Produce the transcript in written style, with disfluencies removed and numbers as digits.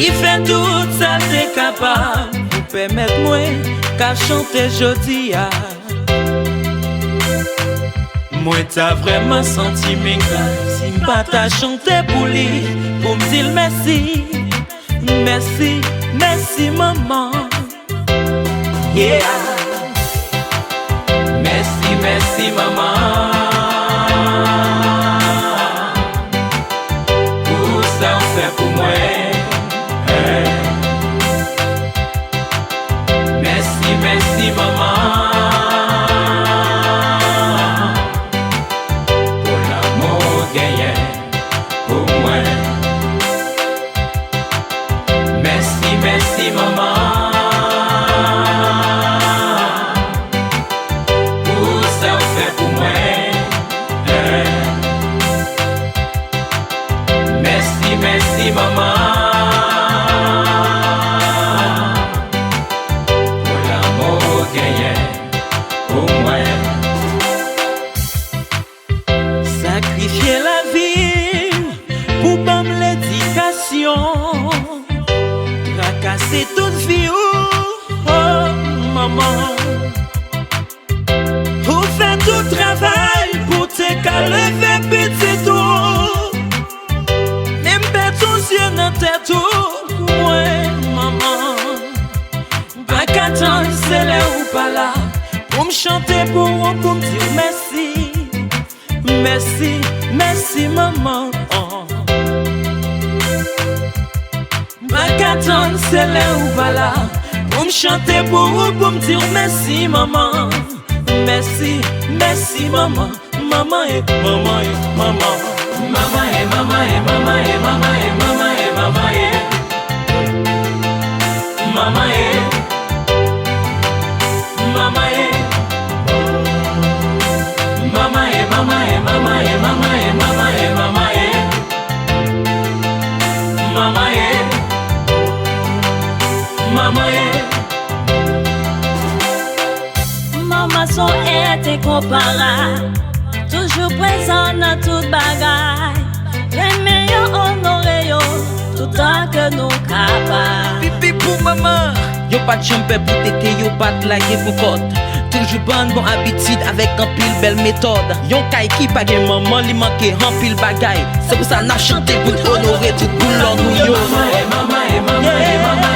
Qui fait tout ça t'es capable pour permettre moi qu'à chanter jodi a. Moi t'as vraiment senti mes gars. Si m'pas t'a chanté pour lui, pour me dire merci. Merci, merci maman. Yeah. Merci, merci maman. Pour ça on fait pour moi. Merci, merci maman. Pour l'amour gagné pour moi. Merci, merci maman. Pour ça on fait pour moi. Merci, merci maman. Sacrifier la vie pour bam l'éducation, tracasser toute vie, oh maman. Ou faire tout travail pour te lever petit tout. Même pas ton yeux dans tête tout, ouais maman. Pas qu'attendre c'est là ou pas là. Pour me chanter pour me dire merci. Merci, merci maman. Pas qu'attendre c'est là ou pas là. Pour me chanter pour me dire merci maman. Merci, merci maman. Maman et maman et maman. Maman et maman et maman et maman et maman et maman et maman et maman et Mama e mama e mama e mama e mama e mama e mama e mama e Maman son été comparable, toujours présent dans toute bagaille. Les meilleurs honorés tout tant que nous capables. Pipi pour maman. Yo pas de chambre pour tété, yo pas de laguer pour côte. Toujours bon habitude avec un pile belle méthode. Yon kay qui pa gen maman li manque un pile bagay. C'est pour ça n'a chanté pour honorer tout pour l'or nous yo. Maman et maman et maman et maman